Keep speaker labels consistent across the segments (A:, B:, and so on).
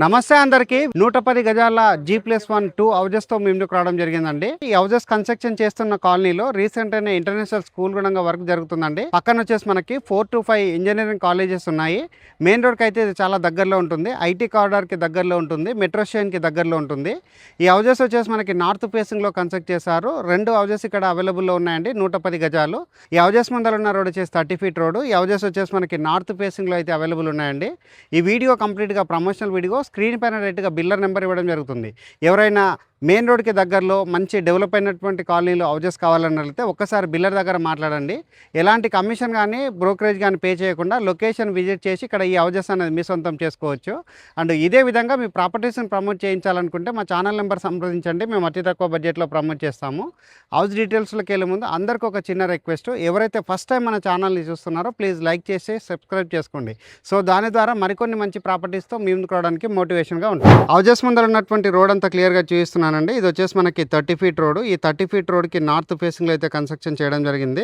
A: నమస్తే అందరికి 110 గజాల G+1 2 హౌజెస్ తో మేము రావడం జరిగిందండి. ఈ హౌజెస్ కన్స్ట్రక్షన్ చేస్తున్న కాలనీలో రీసెంట్ అయిన ఇంటర్నేషనల్ స్కూల్ కూడా వర్క్ జరుగుతుందండి. పక్కన వచ్చేసి మనకి 4 to 5 ఇంజనీరింగ్ కాలేజెస్ ఉన్నాయి. మెయిన్ రోడ్ కి అయితే ఇది చాలా దగ్గరలో ఉంటుంది. ఐటీ కారిడార్ కి దగ్గరలో ఉంటుంది. మెట్రో స్టేషన్ కి దగ్గరలో ఉంటుంది. ఈ హౌజెస్ వచ్చేసి మనకి నార్త్ ఫేసింగ్ లో కన్స్ట్రక్ట్ చేశారు. 2 హౌజెస్ ఇక్కడ అవైలబుల్ లో ఉన్నాయండి. 110 గజాలు. ఈ హౌజెస్ ముందర ఉన్న రోడ్ వచ్చేసి 30 feet రోడ్. ఈ హౌజెస్ వచ్చేసి మనకి నార్త్ ఫేసింగ్ లో అయితే అవైలబుల్ ఉన్నాయండి. ఈ వీడియో కంప్లీట్ గా ప్రమోషనల్ వీడియో. స్క్రీన్ పైన డైరెక్ట్గా బిల్లర్ నెంబర్ ఇవ్వడం జరుగుతుంది. ఎవరైనా మెయిన్ రోడ్కి దగ్గరలో మంచి డెవలప్ అయినటువంటి కాలనీలో హౌజెస్ కావాలన్నట్లయితే ఒక్కసారి బిల్లర్ దగ్గర మాట్లాడండి. ఎలాంటి కమిషన్ కానీ బ్రోకరేజ్ కానీ పే చేయకుండా లొకేషన్ విజిట్ చేసి ఇక్కడ ఈ హౌజెస్ అనేది మీ సొంతం చేసుకోవచ్చు. అండ్ ఇదే విధంగా మీ ప్రాపర్టీస్ని ప్రమోట్ చేయించాలనుకుంటే మా ఛానల్ నెంబర్ సంప్రదించండి. మేము అతి తక్కువ బడ్జెట్లో ప్రమోట్ చేస్తాము. హౌస్ డీటెయిల్స్లోకి వెళ్ళే ముందు అందరికీ ఒక చిన్న రిక్వెస్ట్, ఎవరైతే ఫస్ట్ టైం మన ఛానల్ని చూస్తున్నారో ప్లీజ్ లైక్ చేసి సబ్స్క్రైబ్ చేసుకోండి. సో దాని ద్వారా మరికొన్ని మంచి ప్రాపర్టీస్తో మీ ముందుకు రావడానికి మోటివేషన్గా ఉంటుంది. హౌజెస్ ముందర ఉన్నటువంటి రోడ్ అంతా క్లియర్గా చూపిస్తున్నాను. ఇది వచ్చేసి మనకి 30 feet రోడ్. ఈ 30 feet రోడ్కి నార్త్ ఫేసింగ్లో అయితే కన్స్ట్రక్షన్ చేయడం జరిగింది.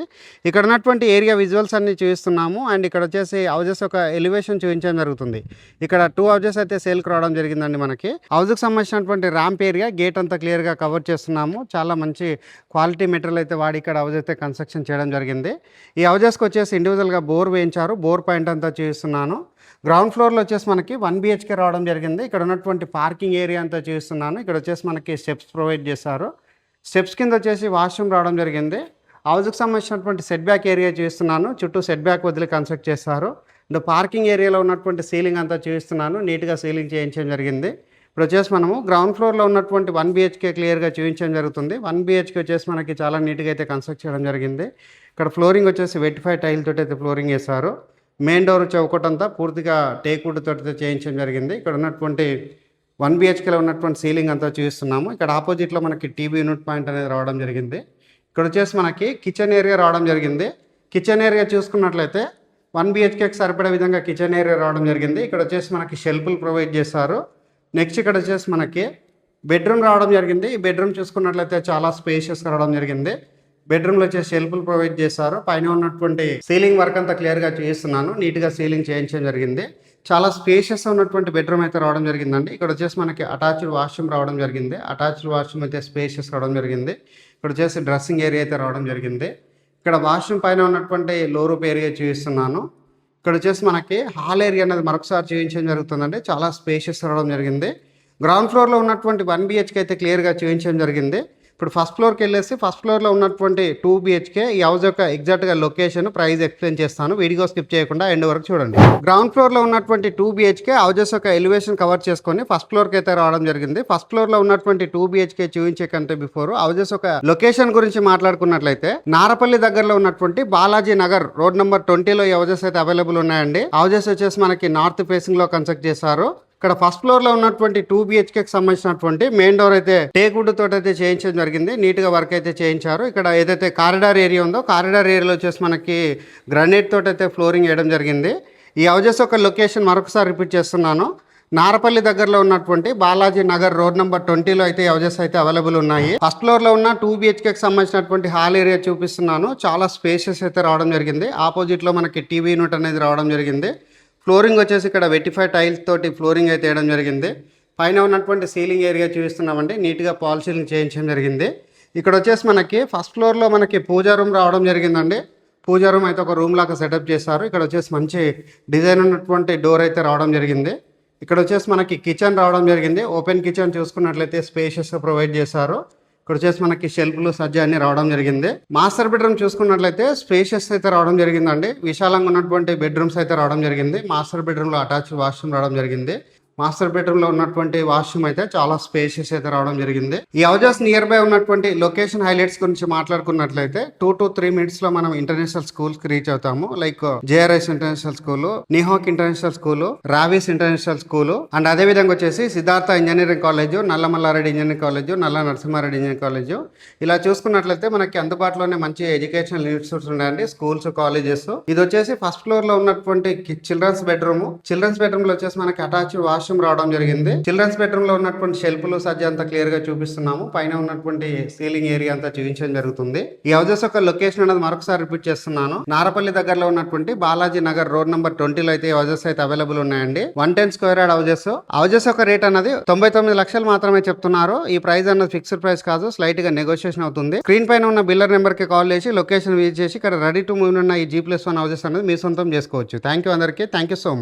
A: ఇక్కడ ఉన్నటువంటి ఏరియా విజువల్స్ అన్ని చూపిస్తున్నాము. అండ్ ఇక్కడ వచ్చేసి హౌజెస్ ఒక ఎలివేషన్ చూపించడం జరుగుతుంది. ఇక్కడ 2 హౌజెస్ అయితే సేల్కి రావడం జరిగిందండి. మనకి హౌస్కి సంబంధించినటువంటి ర్యాంప్ ఏరియా గేట్ అంతా క్లియర్గా కవర్ చేస్తున్నాము. చాలా మంచి క్వాలిటీ మెటీరియల్ అయితే వాడి ఇక్కడ హౌస్ అయితే కన్స్ట్రక్షన్ చేయడం జరిగింది. ఈ హౌజెస్కి వచ్చేసి ఇండివిజువల్గా బోర్ వేయించారు. బోర్ పాయింట్ అంతా చూపిస్తున్నాను. గ్రౌండ్ ఫ్లోర్లో వచ్చేసి మనకి 1 BHK రావడం జరిగింది. ఇక్కడ ఉన్నటువంటి పార్కింగ్ ఏరియా అంతా చూస్తున్నాను. ఇక్కడ వచ్చేసి మనకి స్టెప్స్ ప్రొవైడ్ చేశారు. స్టెప్స్ కింద వచ్చేసి వాష్రూమ్ రావడం జరిగింది. హౌస్కి సంబంధించినటువంటి సెట్ బ్యాక్ ఏరియా చూస్తున్నాను. చుట్టూ సెట్ బ్యాక్ వదిలి కన్స్ట్రక్ట్ చేశారు. అండ్ పార్కింగ్ ఏరియాలో ఉన్నటువంటి సీలింగ్ అంతా చూస్తున్నాను. నీట్గా సీలింగ్ చేయించడం జరిగింది. ఇప్పుడు వచ్చేసి మనము గ్రౌండ్ ఫ్లోర్లో ఉన్నటువంటి 1 BHK క్లియర్గా చూపించడం జరుగుతుంది. 1 BHK వచ్చేసి మనకి చాలా నీట్గా అయితే కన్స్ట్రక్ట్ చేయడం జరిగింది. ఇక్కడ ఫ్లోరింగ్ వచ్చేసి వెటిఫైడ్ టైల్ తోటి అయితే ఫ్లోరింగ్ వేశారు. మెయిన్ డోర్ చౌకటంతా పూర్తిగా టేక్వుడ్ తోటి చేయించడం జరిగింది. ఇక్కడ ఉన్నటువంటి 1 BHKలో ఉన్నటువంటి సీలింగ్ అంతా చూస్తున్నాము. ఇక్కడ ఆపోజిట్లో మనకి టీవీ యూనిట్ పాయింట్ అనేది రావడం జరిగింది. ఇక్కడ వచ్చేసి మనకి కిచెన్ ఏరియా రావడం జరిగింది. కిచెన్ ఏరియా చూసుకున్నట్లయితే 1 BHKకి సరిపడే విధంగా కిచెన్ ఏరియా రావడం జరిగింది. ఇక్కడ వచ్చేసి మనకి షెల్ఫ్లు ప్రొవైడ్ చేశారు. నెక్స్ట్ ఇక్కడ వచ్చేసి మనకి బెడ్రూమ్ రావడం జరిగింది. ఈ బెడ్రూమ్ చూసుకున్నట్లయితే చాలా స్పేషియస్ రావడం జరిగింది. బెడ్రూమ్లో వచ్చేసి షెల్ఫ్లు ప్రొవైడ్ చేశారు. పైన ఉన్నటువంటి సీలింగ్ వర్క్ అంతా క్లియర్గా చేస్తున్నాను. నీట్గా సీలింగ్ చేయించడం జరిగింది. చాలా స్పేషియస్ ఉన్నటువంటి బెడ్రూమ్ అయితే రావడం జరిగిందండి. ఇక్కడ వచ్చేసి మనకి అటాచ్డ్ వాష్రూమ్ రావడం జరిగింది. అటాచ్డ్ వాష్రూమ్ అయితే స్పేషియస్ రావడం జరిగింది. ఇక్కడ వచ్చేసి డ్రెస్సింగ్ ఏరియా అయితే రావడం జరిగింది. ఇక్కడ వాష్రూమ్ పైన ఉన్నటువంటి లో రూప్ ఏరియా చూపిస్తున్నాను. ఇక్కడ వచ్చేసి మనకి హాల్ ఏరియా అనేది మరొకసారి చూపించడం జరుగుతుందండి. చాలా స్పేషియస్ రావడం జరిగింది. గ్రౌండ్ ఫ్లోర్లో ఉన్నటువంటి 1 BHK అయితే క్లియర్గా చూపించడం జరిగింది. ఇప్పుడు ఫస్ట్ ఫ్లోర్కి వెళ్ళేసి ఫస్ట్ ఫ్లోర్లో ఉన్నటువంటి 2 BHK ఈ హౌస్ యొక్క ఎగ్జాక్ట్గా లొకేషన్ ప్రైస్ ఎక్స్ప్లెయిన్ చేస్తాను. వీడియో స్కిప్ చేయకుండా ఎండ్ వరకు చూడండి. గ్రౌండ్ ఫ్లోర్లో ఉన్నటువంటి 2 BHK హౌజెస్ యొక్క ఎలివేషన్ కవర్ చేసుకొని ఫస్ట్ ఫ్లోర్కి అయితే రావడం జరిగింది. ఫస్ట్ ఫ్లోర్లో ఉన్నటువంటి 2 BHK చూపించే కంటే బిఫోర్ హౌజెస్ యొక్క లొకేషన్ గురించి మాట్లాడుకున్నట్లయితే నారపల్లి దగ్గరలో ఉన్నటువంటి బాలాజీ నగర్ రోడ్ నెంబర్ 20లో ఈ హౌజెస్ అయితే అవైలబుల్ ఉన్నాయండి. హౌజెస్ వచ్చేసి మనకి నార్త్ ఫేసింగ్ లో కన్స్ట్రక్ట్ చేశారు. ఇక్కడ ఫస్ట్ ఫ్లోర్ లో ఉన్నటువంటి 2 BHKకి సంబంధించినటువంటి మెయిన్ డోర్ అయితే టేక్వుడ్ తోటి అయితే చేయించడం జరిగింది. నీట్ గా వర్క్ అయితే చేయించారు. ఇక్కడ ఏదైతే కారిడార్ ఏరియా ఉందో కారిడార్ ఏరియాలో వచ్చేసి మనకి గ్రానైట్ తోటి అయితే ఫ్లోరింగ్ వేయడం జరిగింది. ఈ హౌజెస్ యొక్క లొకేషన్ మరొకసారి రిపీట్ చేస్తున్నాను. నారపల్లి దగ్గరలో ఉన్నటువంటి బాలాజీ నగర్ రోడ్ నెంబర్ 20లో అయితే హౌజెస్ అయితే అవైలబుల్ ఉన్నాయి. ఫస్ట్ ఫ్లోర్ లో ఉన్న 2 BHKకి సంబంధించినటువంటి హాల్ ఏరియా చూపిస్తున్నాను. చాలా స్పేషియస్ అయితే రావడం జరిగింది. ఆపోజిట్ లో మనకి టీవీ యూనిట్ అనేది రావడం జరిగింది. ఫ్లోరింగ్ వచ్చేసి ఇక్కడ వెటిఫైడ్ టైల్స్ తోటి ఫ్లోరింగ్ అయితే వేయడం జరిగింది. పైన ఉన్నటువంటి సీలింగ్ ఏరియా చూపిస్తున్నామండి. నీట్గా పాల్ సీలింగ్ చేయించడం జరిగింది. ఇక్కడ వచ్చేసి మనకి ఫస్ట్ ఫ్లోర్లో మనకి పూజా రూమ్ రావడం జరిగిందండి. పూజా రూమ్ అయితే ఒక రూమ్ లాగా సెటప్ చేశారు. ఇక్కడ వచ్చేసి మంచి డిజైన్ ఉన్నటువంటి డోర్ అయితే రావడం జరిగింది. ఇక్కడ వచ్చేసి మనకి కిచెన్ రావడం జరిగింది. ఓపెన్ కిచెన్ చూసుకున్నట్లయితే స్పేషియస్గా ప్రొవైడ్ చేశారు. ఇక్కడ వచ్చేసి మనకి షెల్ఫ్లు సజ్జ అన్ని రావడం జరిగింది. మాస్టర్ బెడ్రూమ్ చూసుకున్నట్లయితే స్పేషియస్ అయితే రావడం జరిగిందండి. విశాలంగా ఉన్నటువంటి బెడ్రూమ్స్ అయితే రావడం జరిగింది. మాస్టర్ బెడ్రూమ్లో అటాచ్డ్ వాష్రూమ్ రావడం జరిగింది. మాస్టర్ బెడ్రూమ్ లో ఉన్నటువంటి వాష్రూమ్ అయితే చాలా స్పేషియస్ అయితే రావడం జరిగింది. ఈ హౌజెస్ నియర్ బై ఉన్నటువంటి లొకేషన్ హైలైట్స్ గురించి మాట్లాడుకున్నట్లయితే 2 to 3 minutes లో మనం ఇంటర్నేషనల్ స్కూల్స్ కి రీచ్ అవుతాము. లైక్ JRS ఇంటర్నేషనల్ స్కూల్, నిహోక్ ఇంటర్నేషనల్ స్కూల్, రావిస్ ఇంటర్నేషనల్ స్కూల్ అండ్ అదే విధంగా వచ్చేసి Siddhartha engineering college, Nallamallareddy engineering college, Nalla Narasimhareddy engineering college. ఇలా చూసుకున్నట్లయితే మనకి అందుబాటులోనే మంచి ఎడ్యుకేషనల్ ఇన్స్టిట్యూట్స్ ఉన్నాయండి, స్కూల్స్, కాలేజెస్. ఇది వచ్చేసి ఫస్ట్ ఫ్లోర్ లో ఉన్నటువంటి చిల్డ్రన్స్ బెడ్రూమ్. చిల్డ్రన్స్ బెడ్రూమ్ లో వచ్చేసి మనకి అటాచ్డ్ వాష్రూమ్ వాష్రూమ్ రావడం జరిగింది. చిల్డ్రన్స్ బెడ్రూమ్ లో ఉన్నటువంటి షెల్ఫ్లు సజ్జ అంతా క్లియర్ గా చూపిస్తున్నాము. పైన ఉన్నటువంటి సీలింగ్ ఏరియా అంతా చూపించడం జరుగుతుంది. ఈ హౌసెస్ యొక్క లొకేషన్ అనేది మరొకసారి రిపీట్ చేస్తున్నాను. నారపల్లి దగ్గరలో ఉన్నటువంటి బాలాజీ నగర్ రోడ్ నెంబర్ 20 లో అయితే ఈ హౌసెస్ అయితే అవైలబుల్ ఉన్నాయండి. 110 స్క్వేర్ యార్డ్ హౌసెస్ యొక్క రేట్ అనేది 99 లక్షలు మాత్రమే చెప్తున్నారు. ఈ ప్రైస్ అన్నది ఫిక్స్డ్ ప్రైస్ కాదు, స్లైట్ గా నెగోషియేషన్ అవుతుంది. స్క్రీన్ పైన ఉన్న బిల్లర్ నెంబర్ కి కాల్ చేసి లొకేషన్ విజిట్ చేసి ఇక్కడ రెడీ టు మూవ్ ఉన్న ఈ G+1 హౌసెస్ అనేది మీ సొంతం చేసుకోవచ్చు. థ్యాంక్ యూ అందరికీ. Thank you so much.